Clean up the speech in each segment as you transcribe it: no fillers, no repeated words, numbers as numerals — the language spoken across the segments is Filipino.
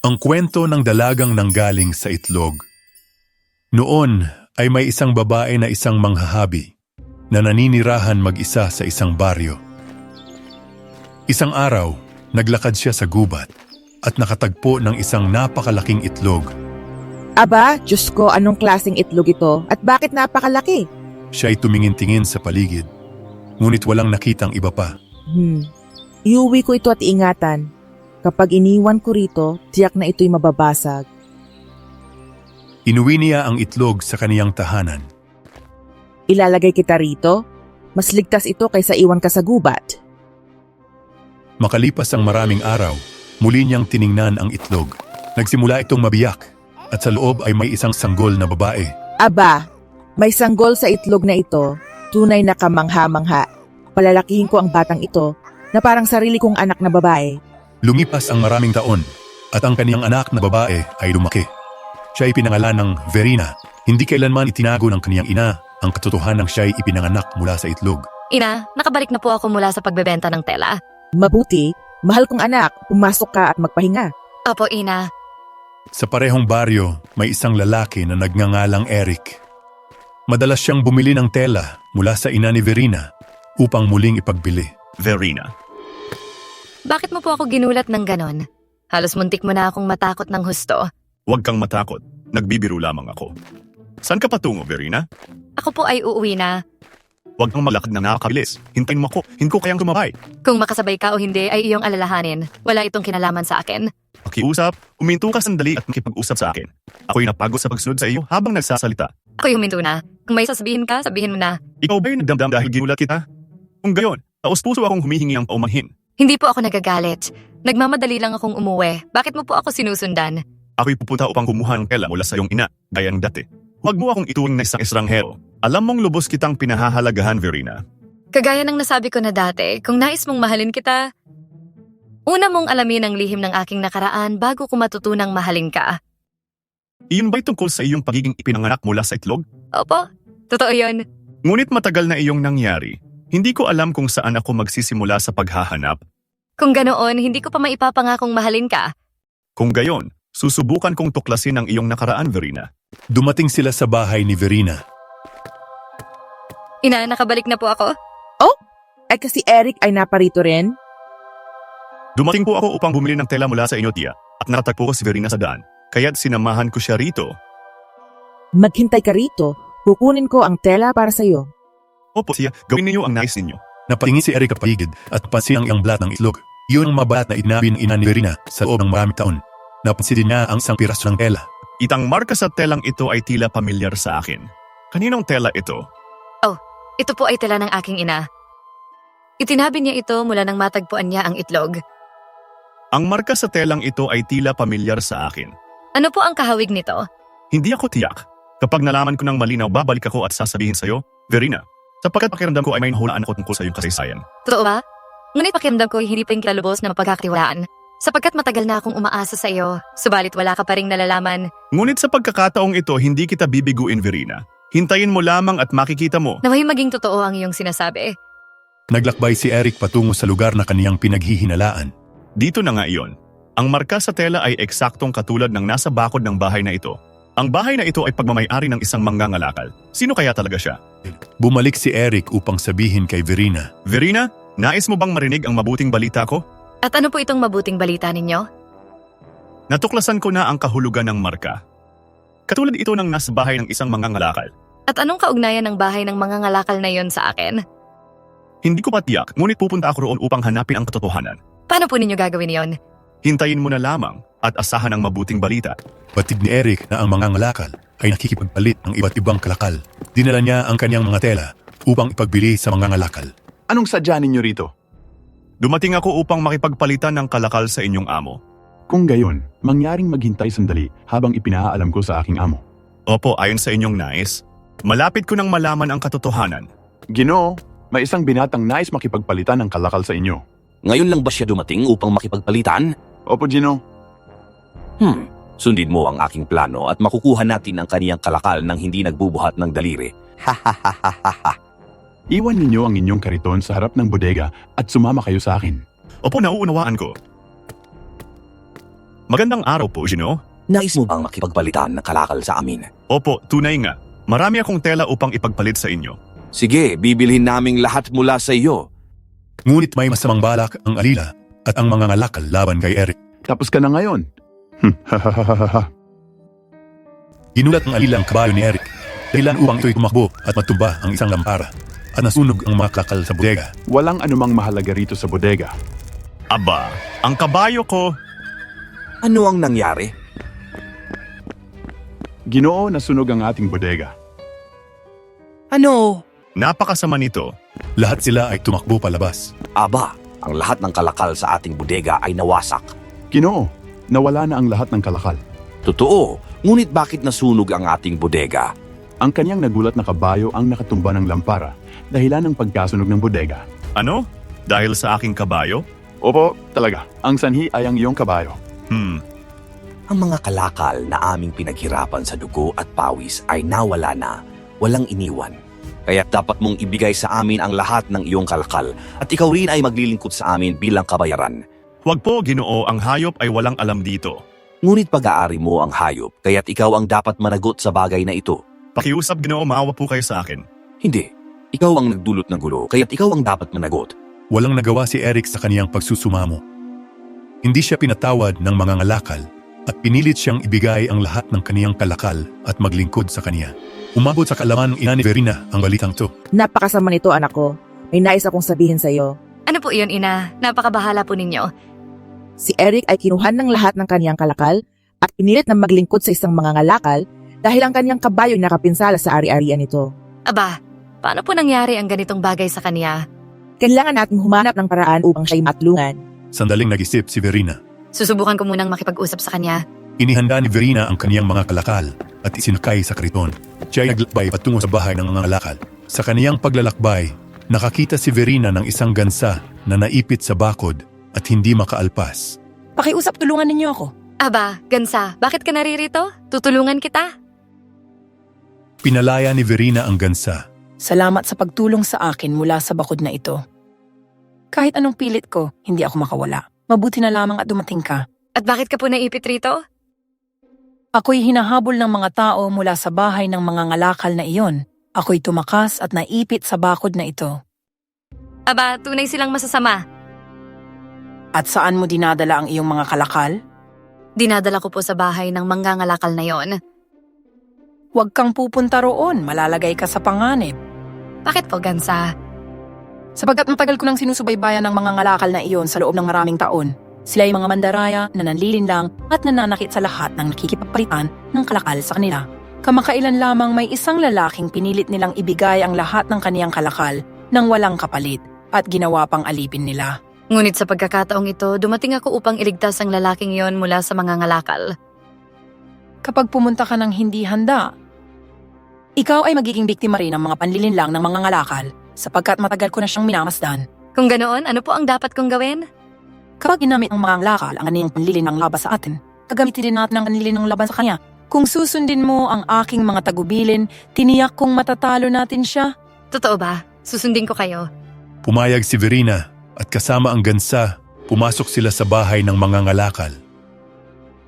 Ang kwento ng dalagang nanggaling sa itlog. Noon ay may isang babae na isang manghahabi na naninirahan mag-isa sa isang baryo. Isang araw, naglakad siya sa gubat at nakatagpo ng isang napakalaking itlog. Aba, Diyos ko, anong klaseng itlog ito at bakit napakalaki? Siya ay tumingin-tingin sa paligid, ngunit walang nakitang iba pa. Iuwi ko ito at ingatan. Kapag iniwan ko rito, tiyak na ito'y mababasag. Inuwi niya ang itlog sa kaniyang tahanan. Ilalagay kita rito? Mas ligtas ito kaysa iwan ka sa gubat. Makalipas ang maraming araw, muli niyang tiningnan ang itlog. Nagsimula itong mabiyak at sa loob ay may isang sanggol na babae. Aba, may sanggol sa itlog na ito. Tunay na kamangha-mangha. Palalakihin ko ang batang ito na parang sarili kong anak na babae. Lumipas ang maraming taon at ang kaniyang anak na babae ay lumaki. Siya ay pinangalan ng Verina. Hindi kailanman itinago ng kaniyang ina ang katotohanang siya ay ipinanganak mula sa itlog. Ina, nakabalik na po ako mula sa pagbebenta ng tela. Mabuti, mahal kong anak, pumasok ka at magpahinga. Opo, Ina. Sa parehong baryo, may isang lalaki na nagngangalang Eric. Madalas siyang bumili ng tela mula sa ina ni Verina upang muling ipagbili. Verina. Bakit mo po ako ginulat ng ganon? Halos muntik mo na akong matakot ng husto. Huwag kang matakot. Nagbibiro lamang ako. Saan ka patungo, Verina? Ako po ay uuwi na. Huwag kang malakad na nakakabilis. Hintayin mo ako. Hindi ko kayang tumabay. Kung makasabay ka o hindi ay iyong alalahanin. Wala itong kinalaman sa akin. Makiusap, uminto ka sandali at makipag-usap sa akin. Ako'y napagod sa pagsunod sa iyo habang nagsasalita. Ako'y huminto na. Kung may sasabihin ka, sabihin mo na. Ikaw ba'y nagdamdam dahil ginulat kita? Kung gayon, taos-puso akong humihingi ang paumanhin. Hindi po ako nagagalit. Nagmamadali lang akong umuwi. Bakit mo po ako sinusundan? Ako'y pupunta upang kumuha ng tela mula sa iyong ina, gaya ng dati. Huwag mo akong ituring na isang estranghero. Alam mong lubos kitang pinahahalagahan, Verina. Kagaya ng nasabi ko na dati, kung nais mong mahalin kita, una mong alamin ang lihim ng aking nakaraan bago ko matutunang mahalin ka. Iyon ba'y tungkol sa iyong pagiging ipinanganak mula sa itlog? Opo, totoo yun. Ngunit matagal na iyong nangyari. Hindi ko alam kung saan ako magsisimula sa paghahanap. Kung ganoon, hindi ko pa maipapangakong mahalin ka. Kung gayon, susubukan kong tuklasin ang iyong nakaraan, Verina. Dumating sila sa bahay ni Verina. Ina, nakabalik na po ako? Ay kasi Eric ay naparito rin? Dumating po ako upang bumili ng tela mula sa inyo, tiya, at nakatagpo ko si Verina sa daan. Kaya't sinamahan ko siya rito. Maghintay ka rito. Kukunin ko ang tela para sa iyo. Opo, tiya, gawin ninyo ang nais ninyo. Napatingin si Eric sa paligid at pansin ang iyang balat ng itlog. Iyon ang mabalat na itinabi ng ina ni Verina sa loob ng maraming taon. Napansin din niya ang isang piraso ng tela. Itang marka sa telang ito ay tila pamilyar sa akin. Kaninong tela ito? Ito po ay tela ng aking ina. Itinabi niya ito mula nang matagpuan niya ang itlog. Ang marka sa telang ito ay tila pamilyar sa akin. Ano po ang kahawig nito? Hindi ako tiyak. Kapag nalaman ko ng malinaw, babalik ako at sasabihin sa'yo, Verina, sapagkat pakiramdam ko ay may nahulaan ako tungkol sa iyong kasaysayan. Totoo ba? Ngunit pakiramdam ko hindi pa rin kilalubos na mapagkakatiwalaan. Sapagkat matagal na akong umaasa sa iyo, subalit wala ka pa ring nalalaman. Ngunit sa pagkakataong ito, hindi kita bibiguin, Verina. Hintayin mo lamang at makikita mo. Naway maging totoo ang iyong sinasabi. Naglakbay si Eric patungo sa lugar na kaniyang pinaghihinalaan. Dito na nga iyon. Ang marka sa tela ay eksaktong katulad ng nasa bakod ng bahay na ito. Ang bahay na ito ay pagmamay-ari ng isang mangangalakal. Sino kaya talaga siya? Bumalik si Eric upang sabihin kay Verina. Verina, nais mo bang marinig ang mabuting balita ko? At ano po itong mabuting balita ninyo? Natuklasan ko na ang kahulugan ng marka. Katulad ito ng nasa bahay ng isang mangangalakal. At anong kaugnayan ng bahay ng mga ngalakal na yon sa akin? Hindi ko pa tiyak, ngunit pupunta ako roon upang hanapin ang katotohanan. Paano po ninyo gagawin yon? Hintayin mo na lamang at asahan ang mabuting balita. Batid ni Eric na ang mga ngalakal ay nakikipagpalit ng iba't ibang kalakal. Dinala niya ang kaniyang mga tela upang ipagbili sa mga ngalakal. Anong sadya ninyo rito? Dumating ako upang makipagpalitan ng kalakal sa inyong amo. Kung gayon, mangyaring maghintay sandali habang ipinaalam ko sa aking amo. Opo, ayon sa inyong nais, malapit ko nang malaman ang katotohanan. Ginoo, may isang binatang nais makipagpalitan ng kalakal sa inyo. Ngayon lang ba siya dumating upang makipagpalitan? Opo, Gino. Sundin mo ang aking plano at makukuha natin ang kaniyang kalakal nang hindi nagbubuhat ng daliri. Ha ha ha ha ha ha. Iwan ninyo ang inyong kariton sa harap ng bodega at sumama kayo sa akin. Opo, nauunawaan ko. Magandang araw po, Gino. Nais mo bang makipagpalitan ng kalakal sa amin? Opo, tunay nga. Marami akong tela upang ipagpalit sa inyo. Sige, bibilhin naming lahat mula sa iyo. Ngunit may masamang balak ang alila at ang mga ngalakal laban kay Eric. Tapos ka na ngayon. Ginulat ng alila ang kabayo ni Eric dahilan upang ito'y tumakbo at matumba ang isang lampara at nasunog ang mga kalakal sa bodega. Walang anumang mahalaga rito sa bodega. Aba, ang kabayo ko... Ano ang nangyari? Ginoo, nasunog ang ating bodega. Ano? Napakasama nito. Lahat sila ay tumakbo palabas. Aba, ang lahat ng kalakal sa ating bodega ay nawasak. Ginoo, nawala na ang lahat ng kalakal. Totoo, ngunit bakit nasunog ang ating bodega? Ang kanyang nagulat na kabayo ang nakatumba ng lampara dahilan ng pagkasunog ng bodega. Ano? Dahil sa aking kabayo? Opo, talaga. Ang sanhi ay ang iyong kabayo. Ang mga kalakal na aming pinaghirapan sa dugo at pawis ay nawala na, walang iniwan. Kaya dapat mong ibigay sa amin ang lahat ng iyong kalakal at ikaw rin ay maglilingkod sa amin bilang kabayaran. Huwag po, Ginoo, ang hayop ay walang alam dito. Ngunit pag-aari mo ang hayop, kaya't ikaw ang dapat managot sa bagay na ito. Pakiusap, Ginoo, maawa po kayo sa akin. Hindi. Ikaw ang nagdulot ng gulo, kaya't ikaw ang dapat managot. Walang nagawa si Eric sa kaniyang pagsusumamo. Hindi siya pinatawad ng mga ngalakal at pinilit siyang ibigay ang lahat ng kaniyang kalakal at maglingkod sa kaniya. Umabot sa kaalaman ng ina ni Verina ang balitang to. Napakasama nito, anak ko. May nais akong sabihin sa iyo. Ano po iyon, ina? Napakabahala po ninyo. Si Eric ay kinuhan ng lahat ng kaniyang kalakal at pinilit na maglingkod sa isang mga ngalakal dahil ang kaniyang kabayo ay nakapinsala sa ari-arian nito. Aba, paano po nangyari ang ganitong bagay sa kanya? Kailangan nating humanap ng paraan upang siya'y matlungan. Sandaling nag-isip si Verina. Susubukan ko munang makipag-usap sa kanya. Inihanda ni Verina ang kaniyang mga kalakal at isinakay sa kariton. Siya ay naglakbay patungo sa bahay ng mga ngalakal. Sa kaniyang paglalakbay, nakakita si Verina ng isang gansa na naipit sa bakod at hindi makaalpas. Pakiusap, tulungan ninyo ako. Aba, Gansa, bakit ka naririto? Tutulungan kita. Pinalaya ni Verina ang gansa. Salamat sa pagtulong sa akin mula sa bakod na ito. Kahit anong pilit ko, hindi ako makawala. Mabuti na lamang at dumating ka. At bakit ka po naipit rito? Ako'y hinahabol ng mga tao mula sa bahay ng mga ngalakal na iyon. Ako'y tumakas at naipit sa bakod na ito. Aba, tunay silang masasama. At saan mo dinadala ang iyong mga kalakal? Dinadala ko po sa bahay ng manggangalakal na yon. Huwag kang pupunta roon, malalagay ka sa panganib. Bakit po, Gansa? Sapagkat matagal ko nang sinusubaybayan ng mga ngalakal na iyon sa loob ng maraming taon. Sila ay mga mandaraya na nanlilinlang at nananakit sa lahat ng nakikipagpalitan ng kalakal sa kanila. Kamakailan lamang may isang lalaking pinilit nilang ibigay ang lahat ng kaniyang kalakal nang walang kapalit at ginawa pang alipin nila. Ngunit sa pagkakataong ito, dumating ako upang iligtas ang lalaking yon mula sa mga ngalakal. Kapag pumunta ka ng hindi handa, ikaw ay magiging biktima rin ng mga panlilinlang ng mga ngalakal sapagkat matagal ko na siyang minamasdan. Kung ganoon, ano po ang dapat kong gawin? Kapag ginamit ng mga ngalakal ang kaniyang panlilinlang laban sa atin, gagamitin din natin ang panlilinlang laban sa kanya. Kung susundin mo ang aking mga tagubilin, tiniyak kong matatalo natin siya. Totoo ba? Susundin ko kayo. Pumayag si Verina at kasama ang gansa, pumasok sila sa bahay ng mga ngalakal.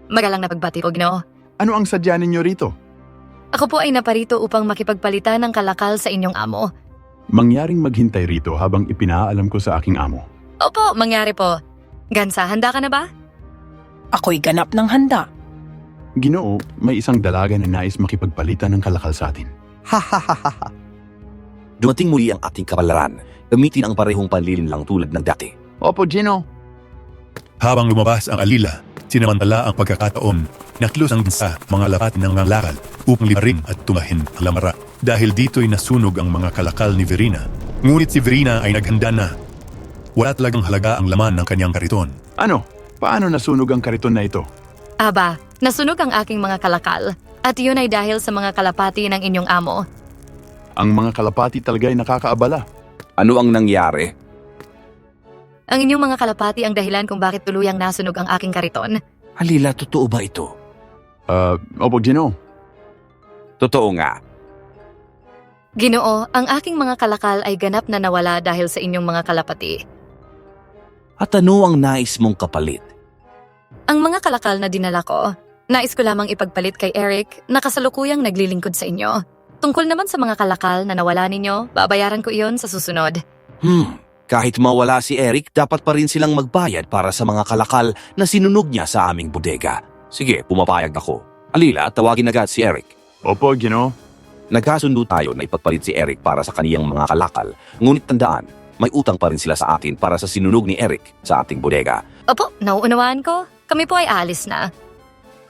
Magalang na pagbati po, Ginoo. Ano ang sadya ninyo rito? Ako po ay naparito upang makipagpalitan ng kalakal sa inyong amo. Mangyaring maghintay rito habang ipinaalam ko sa aking amo. Opo, mangyari po. Gansa, handa ka na ba? Ako'y ganap ng handa. Ginoo, may isang dalaga na nais makipagpalitan ng kalakal sa atin. Hahaha. Dumating muli ang ating kapalaran. Gamitin ang parehong panlilinlang tulad ng dati. Opo, Gino. Habang lumabas ang alila, sinamantala ang pagkakataon, naklos ang gansa mga lapat ng ngalakal upang libarin at tumahin ang lamara. Dahil dito'y nasunog ang mga kalakal ni Verina. Ngunit si Verina ay naghanda na. Wala talagang halaga ang laman ng kanyang kariton. Ano? Paano nasunog ang kariton na ito? Aba, nasunog ang aking mga kalakal. At yun ay dahil sa mga kalapati ng inyong amo. Ang mga kalapati talaga ay nakakaabala. Ano ang nangyari? Ang inyong mga kalapati ang dahilan kung bakit tuluyang nasunog ang aking kariton. Halila, totoo ba ito? Opo, Gino. Totoo nga. Ginoo, ang aking mga kalakal ay ganap na nawala dahil sa inyong mga kalapati. At ano ang nais mong kapalit? Ang mga kalakal na dinala ko, nais ko lamang ipagpalit kay Eric na kasalukuyang naglilingkod sa inyo. Tungkol naman sa mga kalakal na nawala ninyo, babayaran ko iyon sa susunod. Kahit mawala si Eric, dapat pa rin silang magbayad para sa mga kalakal na sinunog niya sa aming bodega. Sige, pumapayag ako. Alila, tawagin agad si Eric. Opo, Ginoo. Nagkasundo tayo na ipagpalit si Eric para sa kaniyang mga kalakal. Ngunit tandaan, may utang pa rin sila sa atin para sa sinunog ni Eric sa ating bodega. Opo, nauunawaan ko. Kami po ay alis na.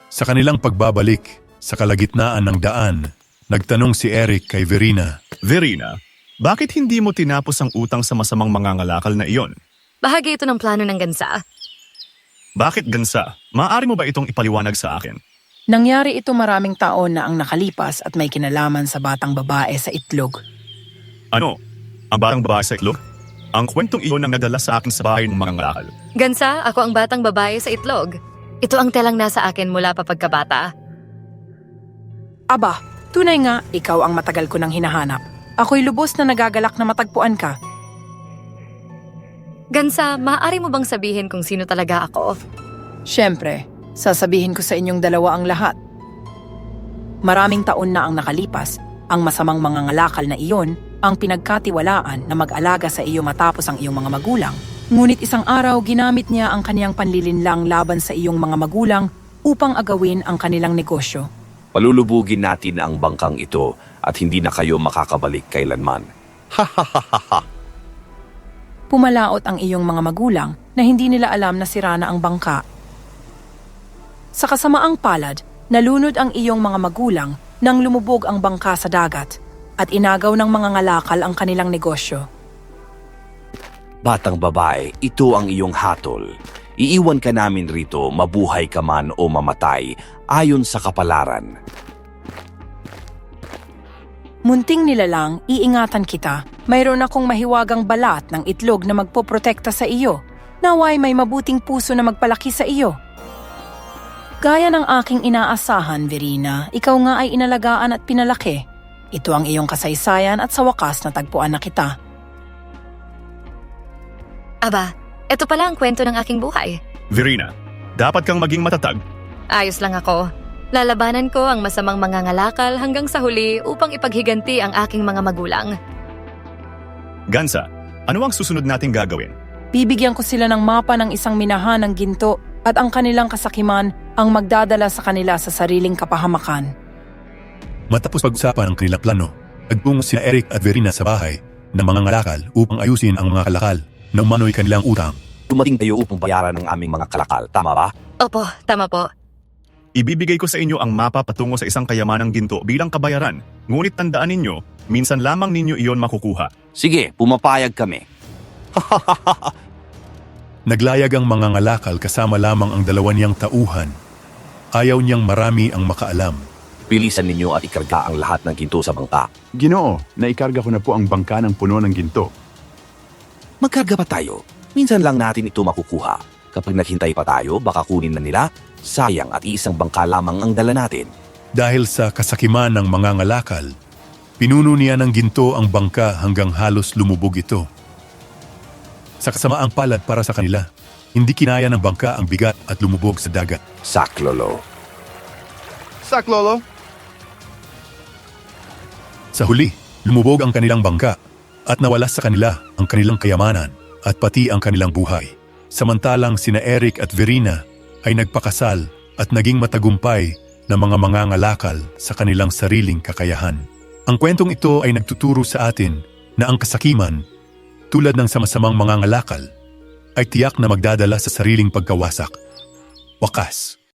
Sa kanilang pagbabalik, sa kalagitnaan ng daan, nagtanong si Eric kay Verina. Verina, bakit hindi mo tinapos ang utang sa masamang mangangalakal na iyon? Bahagi ito ng plano ng gansa. Bakit gansa? Maaari mo ba itong ipaliwanag sa akin? Nangyari ito maraming taon na ang nakalipas at may kinalaman sa batang babae sa itlog. Ano? Ang batang babae sa itlog? Ang kwentong iyon ang nadala sa akin sa bahay ng mga ngalakal. Gansa, ako ang batang babae sa itlog. Ito ang telang nasa akin mula pa pagkabata. Aba, tunay nga, ikaw ang matagal ko nang hinahanap. Ako'y lubos na nagagalak na matagpuan ka. Gansa, maaari mo bang sabihin kung sino talaga ako? Siyempre, sasabihin ko sa inyong dalawa ang lahat. Maraming taon na ang nakalipas, ang masamang mangangalakal na iyon ang pinagkatiwalaan na mag-alaga sa iyo matapos ang iyong mga magulang. Ngunit isang araw ginamit niya ang kaniyang panlilinlang laban sa iyong mga magulang upang agawin ang kanilang negosyo. Palulubugin natin ang bangkang ito at hindi na kayo makakabalik kailanman. Pumalaot ang iyong mga magulang na hindi nila alam na sira na ang bangka. Sa kasamaang palad, nalunod ang iyong mga magulang nang lumubog ang bangka sa dagat at inagaw ng mga ngalakal ang kanilang negosyo. Batang babae, ito ang iyong hatol. Iiwan ka namin rito, mabuhay ka man o mamatay, ayon sa kapalaran. Munting nilalang, iingatan kita. Mayroon akong mahiwagang balat ng itlog na magpoprotekta sa iyo. Naway may mabuting puso na magpalaki sa iyo. Gaya ng aking inaasahan, Verina, ikaw nga ay inalagaan at pinalaki. Ito ang iyong kasaysayan at sa wakas natagpuan na kita. Aba, ito pala ang kwento ng aking buhay. Verina, dapat kang maging matatag. Ayos lang ako. Lalabanan ko ang masamang mangangalakal hanggang sa huli upang ipaghiganti ang aking mga magulang. Gansa, ano ang susunod nating gagawin? Bibigyan ko sila ng mapa ng isang minahan ng ginto at ang kanilang kasakiman ang magdadala sa kanila sa sariling kapahamakan. Matapos pag-usapan ang kanilang plano, nagtungo sina Eric at Verina sa bahay ng mga ngalakal upang ayusin ang mga kalakal na umano'y kanilang utang. Dumating kayo upang bayaran ng aming mga kalakal, tama ba? Opo, tama po. Ibibigay ko sa inyo ang mapa patungo sa isang kayamanang ginto bilang kabayaran. Ngunit tandaan ninyo, minsan lamang ninyo iyon makukuha. Sige, pumapayag kami. Naglayag ang mga ngalakal kasama lamang ang dalawa niyang tauhan. Ayaw niyang marami ang makaalam. Bilisan ninyo at ikarga ang lahat ng ginto sa bangka. Ginoo, naikarga ko na po ang bangka ng puno ng ginto. Magkarga pa tayo. Minsan lang natin ito makukuha. Kapag naghintay pa tayo, baka kunin na nila. Sayang at isang bangka lamang ang dala natin. Dahil sa kasakiman ng mga ngalakal, pinuno niya ng ginto ang bangka hanggang halos lumubog ito. Sa kasamaang palad para sa kanila, hindi kinaya ng bangka ang bigat at lumubog sa dagat. Saklolo. Saklolo! Sa huli, lumubog ang kanilang bangka at nawala sa kanila ang kanilang kayamanan at pati ang kanilang buhay. Samantalang sina Eric at Verina ay nagpakasal at naging matagumpay na mga mangangalakal sa kanilang sariling kakayahan. Ang kwentong ito ay nagtuturo sa atin na ang kasakiman, tulad ng sama-samang mangangalakal, ay tiyak na magdadala sa sariling pagkawasak. Wakas.